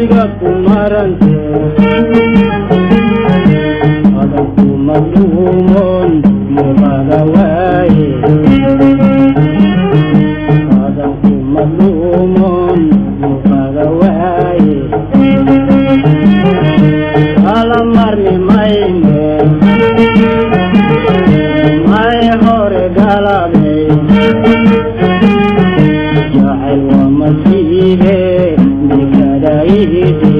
adiga kumarante adabku madluumon muqada waaye adabku madluumon muqada waaye ala marmi mayne may hore galabe jacayl waa masiibe nikadaayide